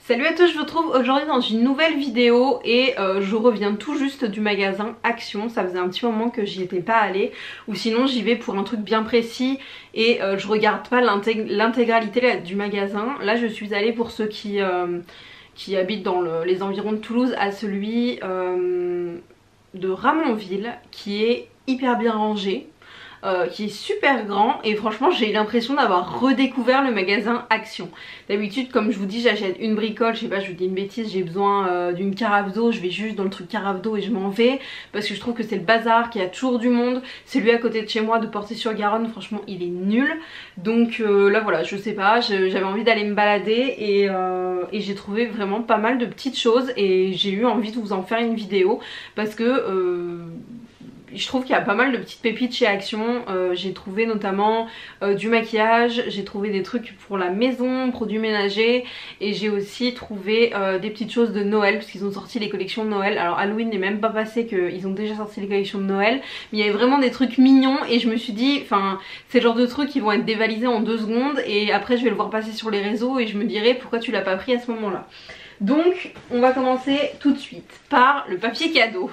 Salut à tous, je vous retrouve aujourd'hui dans une nouvelle vidéo et je reviens tout juste du magasin Action. Ça faisait un petit moment que j'y étais pas allée, ou sinon j'y vais pour un truc bien précis et je regarde pas l'intégralité du magasin. Là je suis allée pour ceux qui habitent dans les environs de Toulouse à celui de Ramonville qui est hyper bien rangé. Qui est super grand et franchement j'ai eu l'impression d'avoir redécouvert le magasin Action. D'habitude comme je vous dis j'achète une bricole, je sais pas, je vous dis une bêtise, j'ai besoin d'une carafe d'eau, je vais juste dans le truc carafe d'eau et je m'en vais parce que je trouve que c'est le bazar, qu'il y a toujours du monde. Celui à côté de chez moi de Portée-sur-Garonne, franchement il est nul. Donc là voilà, je sais pas, j'avais envie d'aller me balader et j'ai trouvé vraiment pas mal de petites choses et j'ai eu envie de vous en faire une vidéo parce que je trouve qu'il y a pas mal de petites pépites chez Action. J'ai trouvé notamment du maquillage, j'ai trouvé des trucs pour la maison, produits ménagers, et j'ai aussi trouvé des petites choses de Noël parce qu'ils ont sorti les collections de Noël. Alors Halloween n'est même pas passé qu'ils ont déjà sorti les collections de Noël, mais il y avait vraiment des trucs mignons et je me suis dit, enfin c'est le genre de trucs qui vont être dévalisés en 2 secondes et après je vais le voir passer sur les réseaux et je me dirai pourquoi tu l'as pas pris à ce moment là. Donc on va commencer tout de suite par le papier cadeau.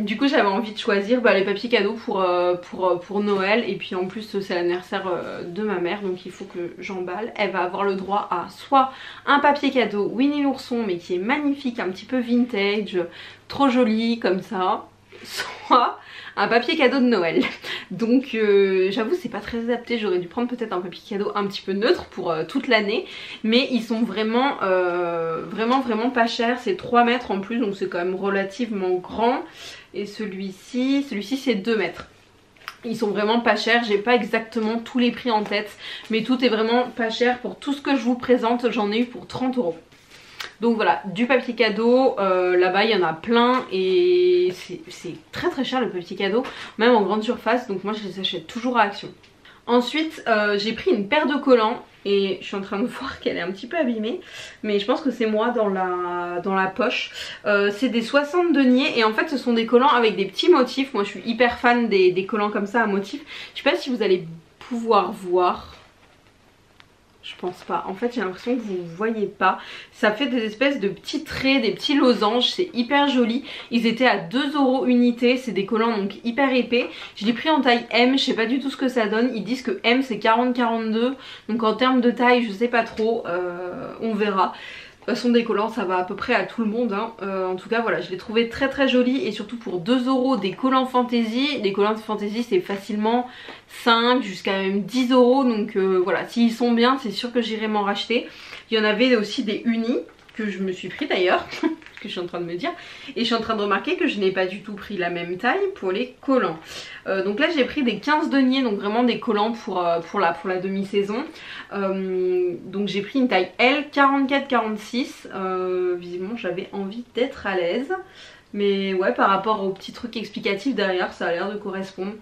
Du coup j'avais envie de choisir les papiers cadeaux pour Noël, et puis en plus c'est l'anniversaire de ma mère donc il faut que j'emballe. Elle va avoir le droit à soit un papier cadeau Winnie l'ourson mais qui est magnifique, un petit peu vintage, trop joli comme ça, soit un papier cadeau de Noël. Donc j'avoue c'est pas très adapté, j'aurais dû prendre peut-être un papier cadeau un petit peu neutre pour toute l'année, mais ils sont vraiment vraiment pas chers. C'est 3 mètres en plus donc c'est quand même relativement grand, et celui-ci c'est 2 mètres. Ils sont vraiment pas chers, j'ai pas exactement tous les prix en tête mais tout est vraiment pas cher. Pour tout ce que je vous présente j'en ai eu pour 30 €. Donc voilà, du papier cadeau, là-bas il y en a plein et c'est très cher le papier cadeau, même en grande surface, donc moi je les achète toujours à Action. Ensuite j'ai pris une paire de collants et je suis en train de voir qu'elle est un petit peu abîmée, mais je pense que c'est moi dans la poche. C'est des 60 deniers et en fait ce sont des collants avec des petits motifs. Moi je suis hyper fan des collants comme ça à motifs. Je sais pas si vous allez pouvoir voir. Je pense pas, en fait j'ai l'impression que vous ne voyez pas. Ça fait des espèces de petits traits, des petits losanges, c'est hyper joli. Ils étaient à 2 € unité, c'est des collants donc hyper épais. Je l'ai pris en taille M, je sais pas du tout ce que ça donne. Ils disent que M c'est 40-42, donc en termes de taille je sais pas trop, on verra. De toute façon des collants ça va à peu près à tout le monde hein. En tout cas voilà, je l'ai trouvé très joli, et surtout pour 2 € des collants fantaisie. Des collants de fantaisie c'est facilement 5 jusqu'à même 10 €, donc voilà, s'ils sont bien c'est sûr que j'irai m'en racheter. Il y en avait aussi des unis que je me suis pris d'ailleurs que je suis en train de me dire, et je suis en train de remarquer que je n'ai pas du tout pris la même taille pour les collants. Donc là j'ai pris des 15 deniers, donc vraiment des collants pour la demi-saison. Donc j'ai pris une taille L, 44-46. Visiblement j'avais envie d'être à l'aise, mais ouais, par rapport aux petits trucs explicatifs derrière ça a l'air de correspondre.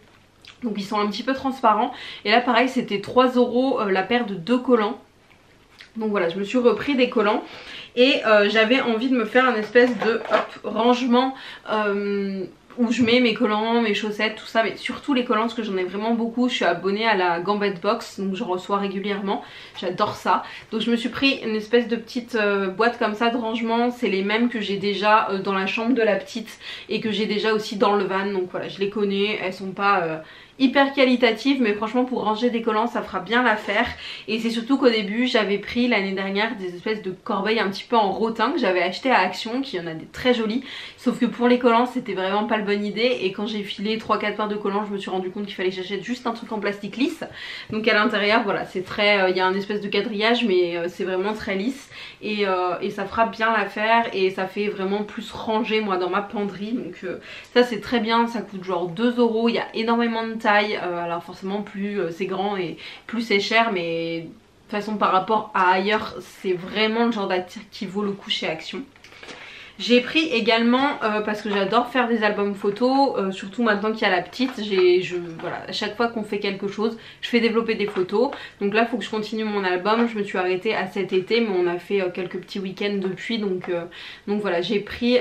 Donc ils sont un petit peu transparents, et là pareil c'était 3 € la paire de 2 collants. Donc voilà, je me suis repris des collants et j'avais envie de me faire un espèce de rangement où je mets mes collants, mes chaussettes, tout ça, mais surtout les collants parce que j'en ai vraiment beaucoup. Je suis abonnée à la Gambette Box, donc je reçois régulièrement, j'adore ça. Donc je me suis pris une espèce de petite boîte comme ça de rangement. C'est les mêmes que j'ai déjà dans la chambre de la petite et que j'ai déjà aussi dans le van, donc voilà, je les connais. Elles sont pas hyper qualitative, mais franchement pour ranger des collants ça fera bien l'affaire. Et c'est surtout qu'au début j'avais pris l'année dernière des espèces de corbeilles un petit peu en rotin que j'avais acheté à Action, qui en a des très jolies, sauf que pour les collants c'était vraiment pas la bonne idée, et quand j'ai filé 3-4 paires de collants je me suis rendu compte qu'il fallait que j'achète juste un truc en plastique lisse. Donc à l'intérieur voilà, c'est très, il y a un espèce de quadrillage mais c'est vraiment très lisse, et ça fera bien l'affaire et ça fait vraiment plus rangé moi dans ma penderie. Donc ça c'est très bien, ça coûte genre 2 €, il y a énormément de taille, alors forcément plus c'est grand et plus c'est cher, mais de toute façon par rapport à ailleurs c'est vraiment le genre d'article qui vaut le coup chez Action. J'ai pris également, parce que j'adore faire des albums photos, surtout maintenant qu'il y a la petite, voilà, à chaque fois qu'on fait quelque chose, je fais développer des photos. Donc là il faut que je continue mon album, je me suis arrêtée à cet été, mais on a fait quelques petits week-ends depuis, donc voilà, j'ai pris,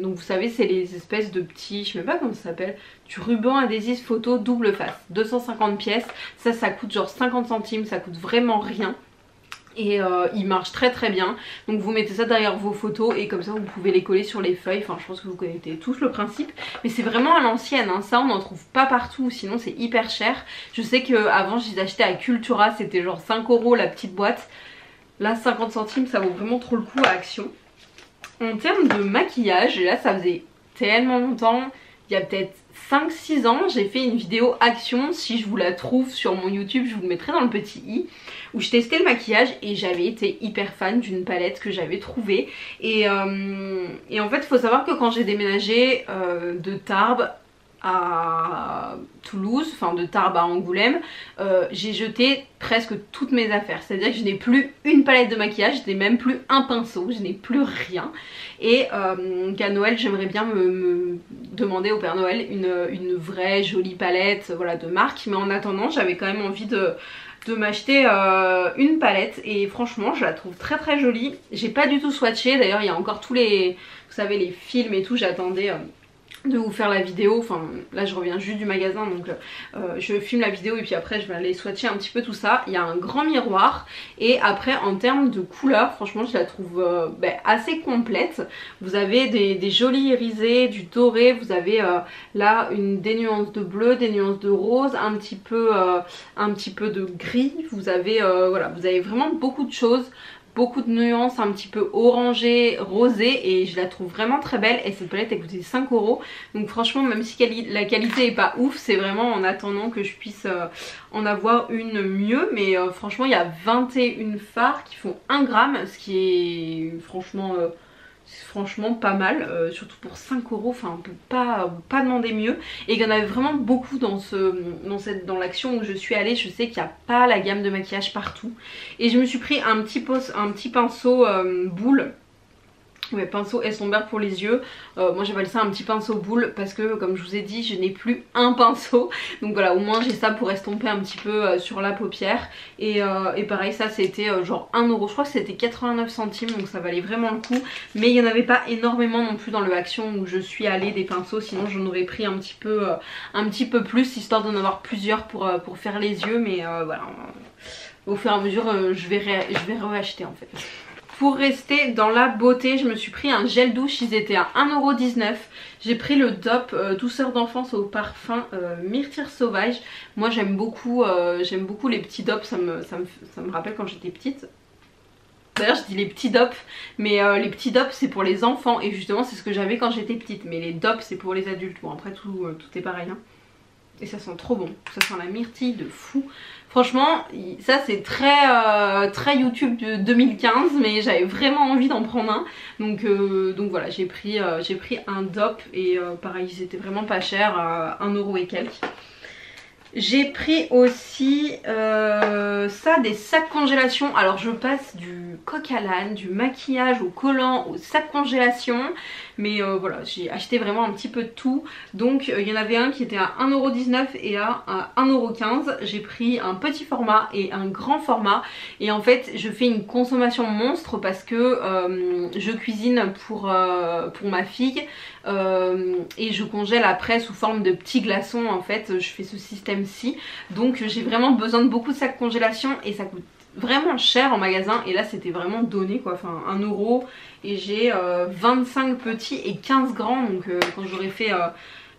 donc vous savez c'est les espèces de petits, je sais même pas comment ça s'appelle, du ruban adhésif photo double face, 250 pièces, ça coûte genre 50 centimes, ça coûte vraiment rien. Et il marche très très bien. Donc vous mettez ça derrière vos photos et comme ça vous pouvez les coller sur les feuilles. Enfin je pense que vous connaissez tous le principe. Mais c'est vraiment à l'ancienne hein. Ça on n'en trouve pas partout, sinon c'est hyper cher. Je sais qu'avant je les achetais à Cultura, c'était genre 5 € la petite boîte. Là 50 centimes ça vaut vraiment trop le coup à Action. En termes de maquillage, et là ça faisait tellement longtemps, il y a peut-être 5-6 ans, j'ai fait une vidéo Action. Si je vous la trouve sur mon YouTube, je vous le mettrai dans le petit i, où je testais le maquillage et j'avais été hyper fan d'une palette que j'avais trouvée. Et en fait il faut savoir que quand j'ai déménagé de Tarbes à Toulouse, enfin de Tarbes à Angoulême, j'ai jeté presque toutes mes affaires. C'est à dire que je n'ai plus une palette de maquillage, je n'ai même plus un pinceau, je n'ai plus rien. Et qu'à Noël j'aimerais bien me demander au Père Noël une vraie jolie palette, voilà, de marque. Mais en attendant j'avais quand même envie de m'acheter une palette et franchement je la trouve très très jolie. J'ai pas du tout swatché, d'ailleurs il y a encore tous les, vous savez, les films et tout, j'attendais de vous faire la vidéo. Enfin là je reviens juste du magasin, donc je filme la vidéo et puis après je vais aller swatcher un petit peu tout ça. Il y a un grand miroir et après en termes de couleur franchement je la trouve assez complète. Vous avez des jolis irisés, du doré, vous avez là des nuances de bleu, des nuances de rose, un petit peu de gris. Vous avez voilà, vous avez vraiment beaucoup de choses, beaucoup de nuances un petit peu orangées, rosées, et je la trouve vraiment très belle. Et cette palette elle coûtait 5 €, donc franchement même si la qualité est pas ouf, c'est vraiment en attendant que je puisse en avoir une mieux. Mais franchement il y a 21 fards qui font 1 gramme, ce qui est franchement pas mal, surtout pour 5 €, enfin on peut pas demander mieux. Et il y en avait vraiment beaucoup dans l'action où je suis allée. Je sais qu'il n'y a pas la gamme de maquillage partout. Et je me suis pris un petit pinceau boule. Ouais, pinceau estomberg pour les yeux. Moi j'appelle ça un petit pinceau boule parce que comme je vous ai dit je n'ai plus un pinceau. Donc voilà, au moins j'ai ça pour estomper un petit peu sur la paupière. Et pareil, ça c'était genre 1 €. Je crois que c'était 89 centimes, donc ça valait vraiment le coup. Mais il n'y en avait pas énormément non plus dans le Action où je suis allée des pinceaux. Sinon j'en aurais pris un petit peu plus, histoire d'en avoir plusieurs pour faire les yeux. Mais voilà, au fur et à mesure je vais réacheter en fait. Pour rester dans la beauté, je me suis pris un gel douche, ils étaient à 1,19 €. J'ai pris le DOP douceur d'enfance au parfum myrtille sauvage. Moi j'aime beaucoup les petits DOP, ça me rappelle quand j'étais petite. D'ailleurs je dis les petits DOP, mais les petits DOP c'est pour les enfants et justement c'est ce que j'avais quand j'étais petite. Mais les DOP c'est pour les adultes, bon après tout est pareil hein. Et ça sent trop bon, ça sent la myrtille de fou. Franchement ça c'est très YouTube de 2015, mais j'avais vraiment envie d'en prendre un. Donc voilà, j'ai pris un DOP et pareil c'était vraiment pas cher, 1 € et quelques. J'ai pris aussi ça, des sacs congélation. Alors je passe du coq à l'âne, du maquillage au collant, au sac congélation. Mais voilà, j'ai acheté vraiment un petit peu de tout. Donc il y en avait un qui était à 1,19 € et à 1,15 €. J'ai pris un petit format et un grand format. Et en fait je fais une consommation monstre parce que je cuisine pour ma fille. Et je congèle après sous forme de petits glaçons. En fait je fais ce système-ci. Donc j'ai vraiment besoin de beaucoup de sacs congélation et ça coûte vraiment cher en magasin. Et là c'était vraiment donné quoi, enfin 1 € et j'ai 25 petits et 15 grands. Donc quand j'aurais fait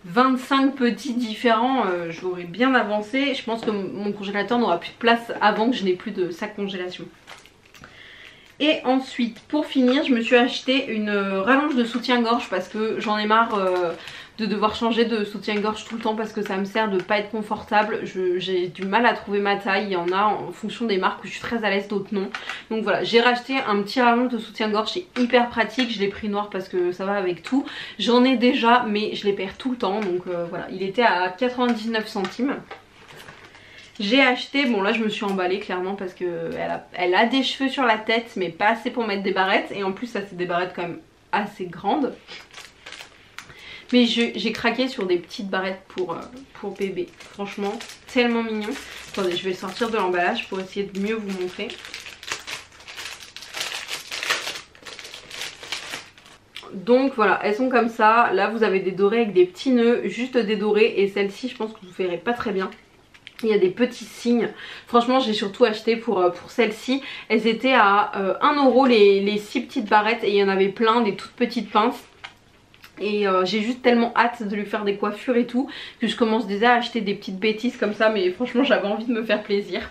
25 petits différents, j'aurais bien avancé. Je pense que mon congélateur n'aura plus de place avant que je n'ai plus de sac congélation. Et ensuite pour finir je me suis acheté une rallonge de soutien-gorge parce que j'en ai marre de devoir changer de soutien-gorge tout le temps parce que ça me sert de pas être confortable. J'ai du mal à trouver ma taille, il y en a en fonction des marques où je suis très à l'aise, d'autres non. Donc voilà, j'ai racheté un petit rallonge de soutien-gorge, c'est hyper pratique. Je l'ai pris noir parce que ça va avec tout. J'en ai déjà mais je les perds tout le temps, donc voilà, il était à 99 centimes. J'ai acheté, bon là je me suis emballée clairement parce que elle a des cheveux sur la tête mais pas assez pour mettre des barrettes. Et en plus ça c'est des barrettes quand même assez grandes. Mais j'ai craqué sur des petites barrettes pour bébé. Franchement tellement mignon. Attendez, je vais le sortir de l'emballage pour essayer de mieux vous montrer. Donc voilà, elles sont comme ça. Là vous avez des dorés avec des petits nœuds, juste des dorés. Et celle-ci je pense que vous verrez pas très bien. Il y a des petits signes. Franchement j'ai surtout acheté pour celles-ci. Elles étaient à 1 € les 6 petites barrettes et il y en avait plein, des toutes petites pinces. Et j'ai juste tellement hâte de lui faire des coiffures et tout que je commence déjà à acheter des petites bêtises comme ça. Mais franchement j'avais envie de me faire plaisir.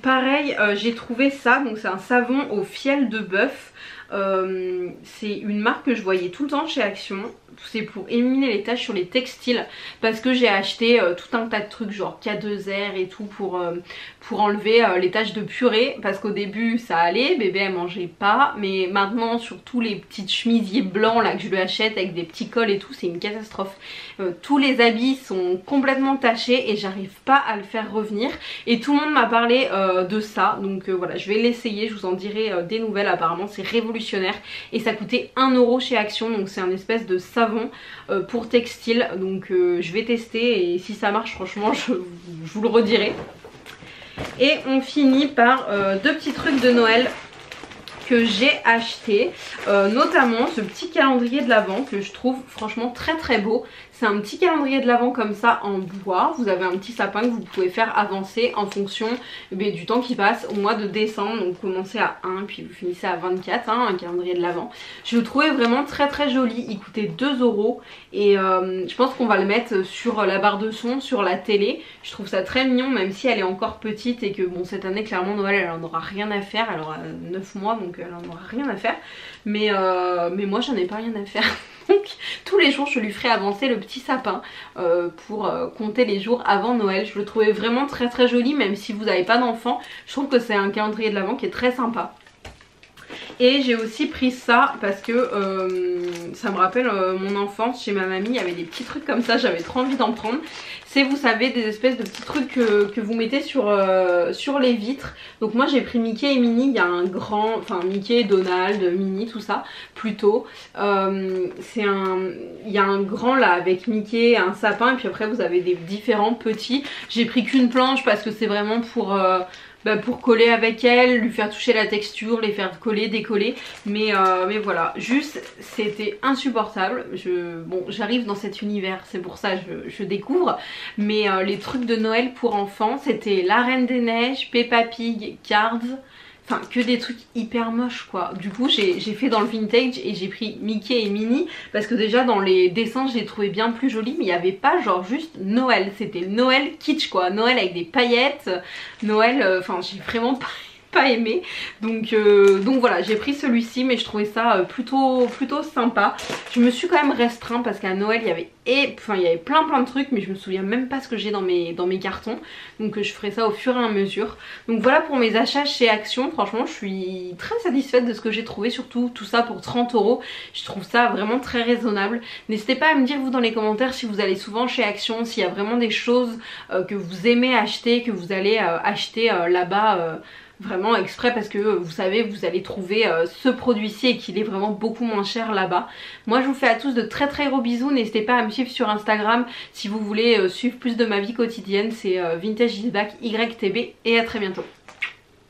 Pareil j'ai trouvé ça, donc c'est un savon au fiel de bœuf. C'est une marque que je voyais tout le temps chez Action. C'est pour éliminer les taches sur les textiles parce que j'ai acheté tout un tas de trucs genre K2R et tout pour enlever les taches de purée, parce qu'au début ça allait, bébé elle mangeait pas, mais maintenant sur tous les petits chemisiers blancs là que je lui achète avec des petits cols et tout, c'est une catastrophe. Tous les habits sont complètement tachés et j'arrive pas à le faire revenir et tout le monde m'a parlé de ça, donc voilà, je vais l'essayer, je vous en dirai des nouvelles. Apparemment c'est révolutionnaire et ça coûtait 1 € chez Action, donc c'est un espèce de savon pour textile, donc je vais tester et si ça marche franchement je vous le redirai. Et on finit par deux petits trucs de Noël que j'ai acheté, notamment ce petit calendrier de l'Avent que je trouve franchement très très beau. C'est un petit calendrier de l'Avent comme ça en bois. Vous avez un petit sapin que vous pouvez faire avancer en fonction du temps qui passe au mois de décembre. Donc vous commencez à 1 puis vous finissez à 24, hein, un calendrier de l'Avent. Je le trouvais vraiment très très joli. Il coûtait 2 € et je pense qu'on va le mettre sur la barre de son, sur la télé. Je trouve ça très mignon même si elle est encore petite et que bon, cette année clairement Noël elle en aura rien à faire. Elle aura 9 mois donc elle en aura rien à faire. Mais moi j'en ai pas rien à faire. Donc tous les jours je lui ferai avancer le petit sapin pour compter les jours avant Noël. Je le trouvais vraiment très très joli même si vous n'avez pas d'enfant. Je trouve que c'est un calendrier de l'Avent qui est très sympa. Et j'ai aussi pris ça parce que ça me rappelle mon enfance. Chez ma mamie il y avait des petits trucs comme ça, j'avais trop envie d'en prendre. C'est, vous savez, des espèces de petits trucs que vous mettez sur les vitres. Donc moi j'ai pris Mickey et Minnie. Il y a un grand, enfin Mickey, Donald, Minnie, tout ça plutôt. Il y a un grand là avec Mickey, un sapin, et puis après vous avez des différents petits. J'ai pris qu'une planche parce que c'est vraiment pour coller avec elle, lui faire toucher la texture, les faire coller, décoller. Mais voilà, juste c'était insupportable. Bon, j'arrive dans cet univers, c'est pour ça je découvre. Mais les trucs de Noël pour enfants, c'était La Reine des Neiges, Peppa Pig, Cars. Enfin que des trucs hyper moches quoi. Du coup j'ai fait dans le vintage et j'ai pris Mickey et Minnie parce que déjà dans les dessins je les trouvais bien plus jolis, mais il n'y avait pas genre juste Noël, c'était Noël kitsch quoi, Noël avec des paillettes, Noël, enfin j'ai vraiment pas aimé, donc voilà, j'ai pris celui-ci mais je trouvais ça plutôt sympa. Je me suis quand même restreint parce qu'à Noël il y avait plein de trucs, mais je me souviens même pas ce que j'ai dans mes cartons, donc je ferai ça au fur et à mesure. Donc voilà pour mes achats chez Action. Franchement je suis très satisfaite de ce que j'ai trouvé, surtout tout ça pour 30 €. Je trouve ça vraiment très raisonnable. N'hésitez pas à me dire vous dans les commentaires si vous allez souvent chez Action, s'il y a vraiment des choses que vous aimez acheter, que vous allez acheter là-bas vraiment exprès parce que vous savez vous allez trouver ce produit-ci et qu'il est vraiment beaucoup moins cher là-bas. Moi je vous fais à tous de très très gros bisous. N'hésitez pas à me suivre sur Instagram si vous voulez suivre plus de ma vie quotidienne. C'est Vintage is Back YTB et à très bientôt.